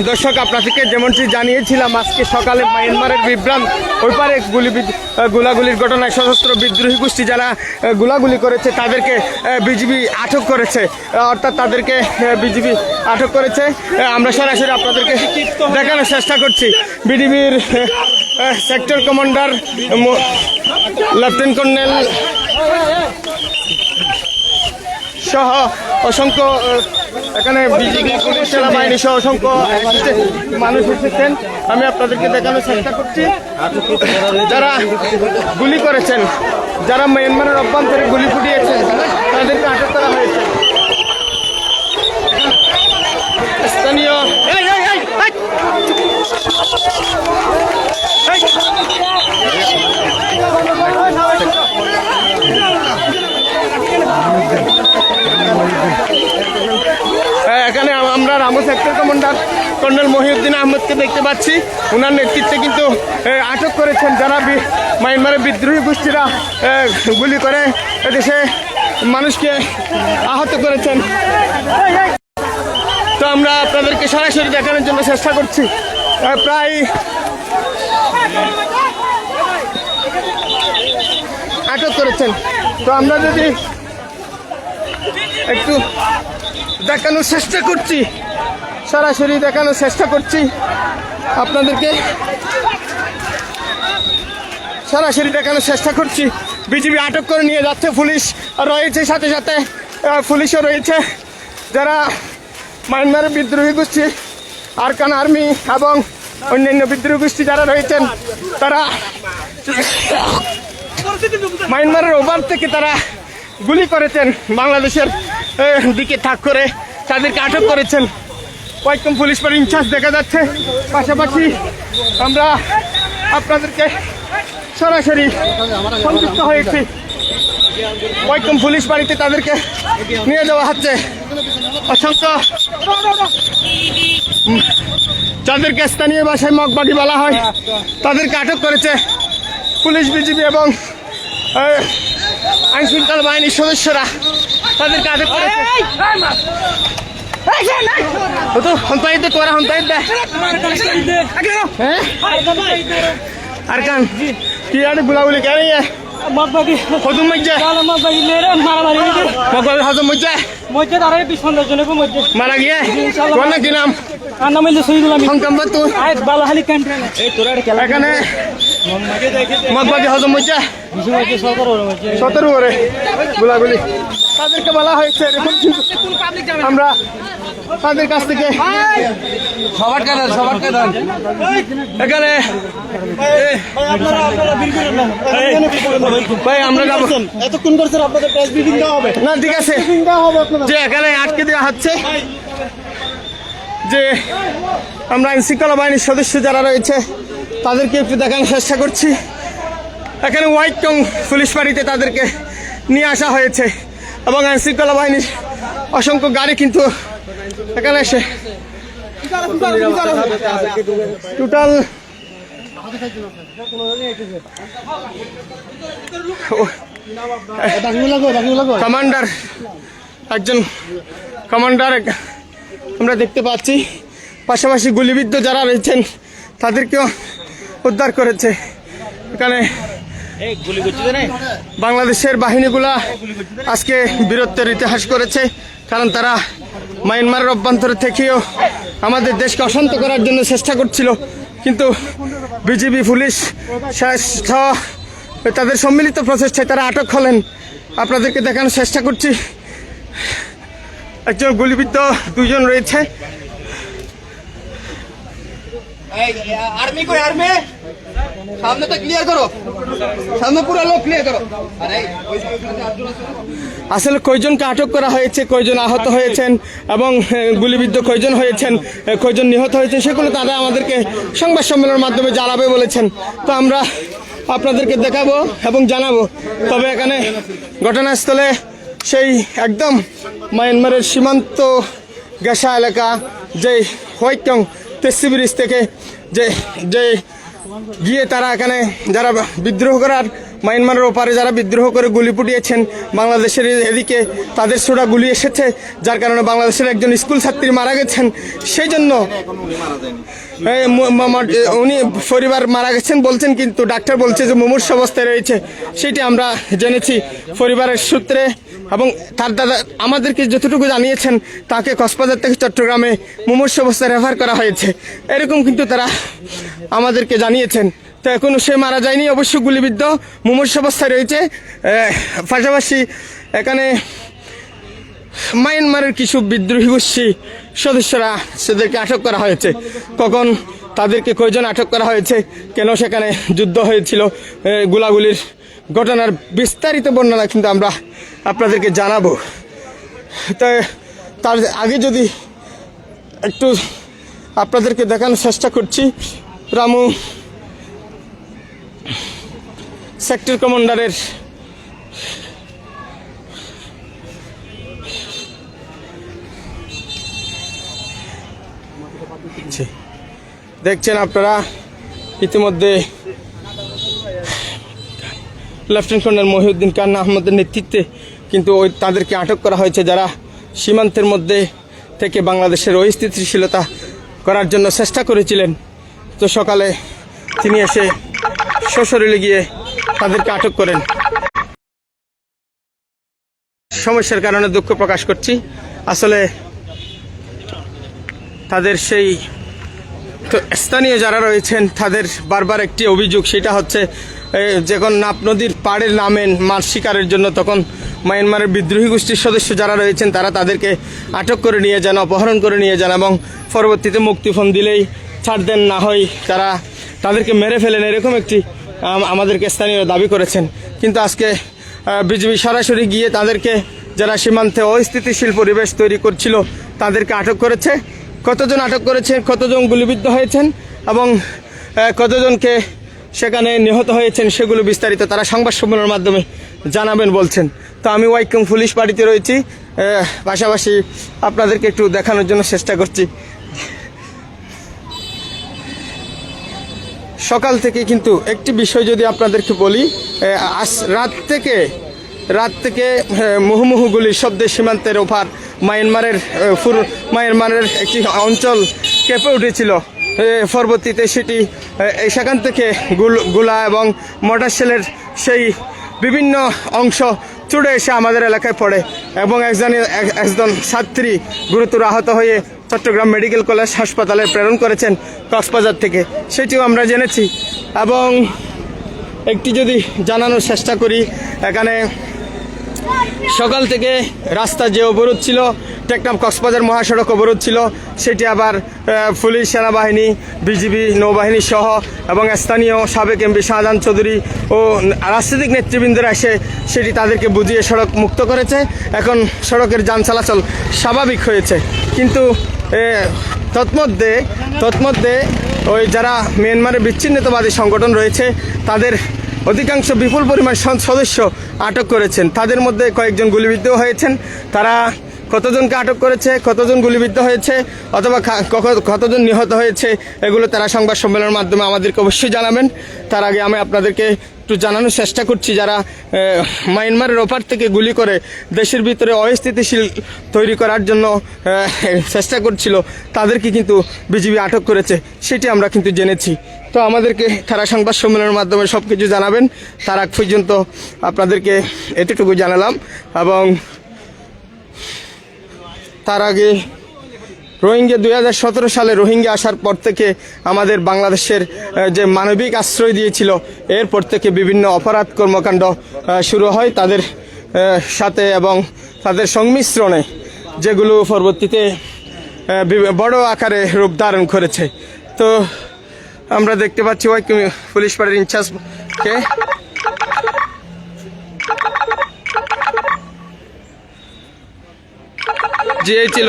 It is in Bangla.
দর্শক আপনাদেরকে যেমনটি জানিয়েছিলাম আজকে সকালে মায়ানমারের বিভ্রান্ত ওই পারে গোলাগুলির ঘটনায় সশস্ত্র বিদ্রোহী গোষ্ঠী যারা গোলাগুলি করেছে তাদেরকে বিজিবি আটক করেছে, অর্থাৎ তাদেরকে বিজিবি আটক করেছে। আমরা সরাসরি আপনাদেরকে দেখানোর চেষ্টা করছি। বিজিবির সেক্টর কমান্ডার লেফটেন্যান্ট কর্নেল সহ অসংখ্য এখানে বিজিবি পুলিশ সেনাবাহিনী সহ অসংখ্য মানুষ এসেছেন। আমি আপনাদেরকে দেখানোর চেষ্টা করছি যারা গুলি করেছেন, যারা মায়ানমারের অভ্যন্তরে গুলি ফুটিয়েছেন তাদেরকে আটক করা হয়েছে। স্থানীয় এখানে আমরা Ramu sector commander colonel Mohiuddin আহমেদকে দেখতে পাচ্ছি। ওনার নেতৃত্বে কিন্তু আটক করেছেন যারা মায়ানমারের বিদ্রোহী গোষ্ঠীরা গুলি করে এদেশে মানুষকে আহত করেছেন। তো আমরা আপনাদেরকে সরাসরি দেখানোর জন্য চেষ্টা করছি। প্রায় আটক করেছেন। তো আমরা যদি একটু দেখানোর চেষ্টা করছি, সরাসরি দেখানোর চেষ্টা করছি আপনাদেরকে, সরাসরি দেখানোর চেষ্টা করছি। বিজিবি আটক করে নিয়ে যাচ্ছে, পুলিশ রয়েছে, সাথে সাথে পুলিশও রয়েছে। যারা মায়ানমারের বিদ্রোহী গোষ্ঠী আরকান আর্মি এবং অন্যান্য বিদ্রোহী গোষ্ঠী যারা রয়েছেন তারা মায়ানমারের ওভার থেকে তারা গুলি করেছেন, বাংলাদেশের দিকে তাক করে তাদেরকে আটক করেছেন। কয়েকজন পুলিশ ফাঁড়ির ইনচার্জ দেখা যাচ্ছে। পাশাপাশি আমরা আপনাদেরকে সরাসরি সংযুক্ত হয়েছি। কয়েকজন পুলিশ বাড়িতে তাদেরকে নিয়ে যাওয়া হচ্ছে। অসংখ্য যাদেরকে স্থানীয় ভাষায় মগবাগি বলা হয় তাদেরকে আটক করেছে পুলিশ, বিজিবি এবং আইন শৃঙ্খলা বাহিনীর সদস্যরা তাদেরকে আটক করেছে। আরকান কি আর গুলাগুলি কেন মগবাগি হজম মজ্জা মগবাগি মেরে মারামারি মগবাগি হজম মজ্জা মজ্জা তারা 20-15 জনের মধ্যে মারা গিয়ে কোন কি নাম নাম হইলো শহীদুল আমিন সংকম্বা তো আজ বালাহালি ক্যান্টিন এই তোরা খেলা এখানে মগবাগি হজম মজ্জা 17 ওরে গুলাগুলি তাদেরকে বলা হয়েছে। আমরা তাদের কাছ থেকে এখানে ভাই আমরা এতক্ষণ করছেন, আপনাদের প্রেস ব্রিফিং দেওয়া হবে না? ঠিক আছে, যে এখানে আটকে দেওয়া হচ্ছে যে আমরা আইন শৃঙ্খলা বাহিনীর সদস্য যারা রয়েছে তাদেরকে একটু দেখানোর চেষ্টা করছি। এখানে হোয়াইট টং পুলিশ ফাঁড়িতে তাদেরকে নিয়ে আসা হয়েছে এবং আইন শৃঙ্খলা বাহিনীর অসংখ্য গাড়ি কিন্তু এখানে এসে টোটাল কমান্ডার, একজন কমান্ডার আমরা দেখতে পাচ্ছি। পাশাপাশি গুলিবিদ্ধ যারা রয়েছেন তাদেরকেও উদ্ধার করেছে। এখানে বাংলাদেশের বাহিনীগুলা আজকে বীরত্বের ইতিহাস করেছে, কারণ তারা মায়ানমারের অভ্যন্তরে থেকেও আমাদের দেশকে অশান্ত করার জন্য চেষ্টা করছিল, কিন্তু বিজিবি পুলিশ তাদের সম্মিলিত প্রচেষ্টায় তারা আটক হলেন। আপনাদেরকে দেখানোর চেষ্টা করছি। একজন গুলিবিদ্ধ, 2 জন রয়েছে। সামনে তো ক্লিয়ার করো, সামনে পুরো লোক ক্লিয়ার করো। আসলে কয়জনকে আটক করা হয়েছে, কয়জন আহত হয়েছেন এবং গুলিবিদ্ধ কয়জন হয়েছেন, কয়জন নিহত হয়েছেন সেগুলো তারা আমাদেরকে সংবাদ সম্মেলনের মাধ্যমে জানাবে বলেছেন। তো আমরা আপনাদেরকে দেখাবো এবং জানাবো। তবে এখানে ঘটনাস্থলে সেই একদম মায়ানমারের সীমান্ত গেসা এলাকা, যে হোয়াইটং তেসি ব্রিজ থেকে যে গিয়ে তারা এখানে যারা বিদ্রোহ করার মায়ানমারের ওপারে যারা বিদ্রোহ করে গুলি ফুটিয়েছেন, বাংলাদেশের এদিকে তাদের ছোড়া গুলি এসেছে, যার কারণে বাংলাদেশের একজন স্কুল ছাত্রী মারা গেছেন। সেই জন্য উনি পরিবার মারা গেছেন বলছেন, কিন্তু ডাক্তার বলছে যে মুমূর্ষ অবস্থায় রয়েছে। সেটি আমরা জেনেছি পরিবারের সূত্রে, এবং তার দাদা আমাদেরকে যতটুকু জানিয়েছেন তাকে কক্সবাজার থেকে চট্টগ্রামে মুমূর্ষ অবস্থায় রেফার করা হয়েছে, এরকম কিন্তু তারা আমাদেরকে জানিয়েছেন। তো এখনো সে মারা যায়নি, অবশ্য গুলিবিদ্ধ মুমূর্ষ অবস্থায় রয়েছে। পাশাপাশি এখানে মায়ানমারের কিছু বিদ্রোহী গোষ্ঠী সদস্যরা সেদেরকে আটক করা হয়েছে। কখন তাদেরকে কয়জন আটক করা হয়েছে, কেন সেখানে যুদ্ধ হয়েছিল, গোলাগুলির ঘটনার বিস্তারিত বর্ণনা কিন্তু আমরা আপনাদেরকে জানাবো। তাই তার আগে যদি একটু আপনাদেরকে দেখানোর চেষ্টা করছি, রামু সেক্টর কমান্ডারের দেখছেন আপনারা ইতিমধ্যে লেফটেন্যান্ট কর্নেল মহিউদ্দিন খান আহমদের নেতৃত্বে কিন্তু তাদেরকে আটক করা হয়েছে, যারা সীমান্তের মধ্যে থেকে বাংলাদেশের অস্থিতিশীলতা করার জন্য চেষ্টা করেছিলেন। তো সকালে তিনি এসে সশরীরে গিয়ে তাদেরকে আটক করেন। সমস্যার কারণে দুঃখ প্রকাশ করছি। আসলে তাদের সেই স্থানীয় যারা রয়েছেন তাদের বারবার একটি অভিযোগ, সেটা হচ্ছে যখন নাপ নদীর পাড়ে নামেন মাছ শিকারের জন্য, তখন মায়ানমারের বিদ্রোহী গোষ্ঠীর সদস্য যারা রয়েছেন তারা তাদেরকে আটক করে নিয়ে যান, অপহরণ করে নিয়ে যান, এবং পরবর্তীতে মুক্তিপণ দিলেই ছাড় দেন, না হয় তারা তাদেরকে মেরে ফেলেন, এরকম একটি আমাদেরকে স্থানীয় দাবি করেছেন। কিন্তু আজকে বিজিবি সরাসরি গিয়ে তাদেরকে, যারা সীমান্তে অস্থিতিশীল পরিবেশ তৈরি করছিল, তাদেরকে আটক করেছে। কতজন আটক করেছেন, কতজন গুলিবিদ্ধ হয়েছেন এবং কতজনকে সেখানে নিহত হয়েছেন, সেগুলো বিস্তারিত তারা সংবাদ সম্মেলনের মাধ্যমে জানাবেন বলছেন। তো আমি ওয়াইকম পুলিশ বাড়িতে রয়েছি, পাশাপাশি আপনাদেরকে একটু দেখানোর জন্য চেষ্টা করছি। সকাল থেকে কিন্তু একটি বিষয় যদি আপনাদেরকে বলি, রাত থেকে মুহুমুহু গুলির শব্দে সীমান্তের ওপার মায়ানমারের একটি অঞ্চল কেঁপে উঠেছিল। পরবর্তীতে সেটি সেখান থেকে গোলা এবং মোটর শেলের সেই বিভিন্ন অংশ ছুটে এসে আমাদের এলাকায় পড়ে, এবং একজন ছাত্রী গুরুতর আহত হয়ে চট্টগ্রাম মেডিকেল কলেজ হাসপাতালে প্রেরণ করেছেন কক্সবাজার থেকে, সেটিও আমরা জেনেছি। এবং একটি যদি জানানোর চেষ্টা করি, এখানে সকাল থেকে রাস্তা যে অবরোধ ছিল, টেকনাফ কক্সবাজার মহাসড়ক অবরোধ ছিল, সেটি আবার পুলিশ, সেনাবাহিনী, বিজিবি, নৌবাহিনী সহ এবং স্থানীয় সাবেক এমপি শাহজাহান চৌধুরী ও রাজনৈতিক নেতৃবৃন্দরা এসে সেটি তাদেরকে বুঝিয়ে সড়ক মুক্ত করেছে। এখন সড়কের যান চলাচল স্বাভাবিক হয়েছে। কিন্তু তৎমধ্যে ওই যারা মিয়ানমারের বিচ্ছিন্নতাবাদী সংগঠন রয়েছে, তাদের অধিকাংশ বিপুল পরিমাণ সদস্য আটক করেছেন। তাদের মধ্যে কয়েকজন গুলিবিদ্ধ হয়েছেন। তারা কতজনকে আটক করেছে, কতজন গুলিবিদ্ধ হয়েছে, অথবা কতজন নিহত হয়েছে, এগুলো তারা সংবাদ সম্মেলনের মাধ্যমে আমাদেরকে অবশ্যই জানাবেন। তার আগে আমি আপনাদেরকে একটু জানানোর চেষ্টা করছি, যারা মায়ানমারের ওপার থেকে গুলি করে দেশের ভিতরে অস্থিতিশীল তৈরি করার জন্য চেষ্টা করছিল, তাদেরকে কিন্তু বিজিবি আটক করেছে, সেটি আমরা কিন্তু জেনেছি। তো আমাদেরকে তারা সংবাদ সম্মেলনের মাধ্যমে সব কিছু জানাবেন। তার আগ পর্যন্ত আপনাদেরকে এতটুকু জানালাম। এবং তার আগে রোহিঙ্গা 2017 সালে রোহিঙ্গা আসার পর থেকে আমাদের বাংলাদেশের যে মানবিক আশ্রয় দিয়েছিল, এরপর থেকে বিভিন্ন অপরাধ কর্মকাণ্ড শুরু হয় তাদের সাথে এবং তাদের সংমিশ্রণে, যেগুলো পরবর্তীতে বড় আকারে রূপ ধারণ করেছে। তো আমরা দেখতে পাচ্ছি পুলিশ পাড়ার ইনচার্জকে যে ছিল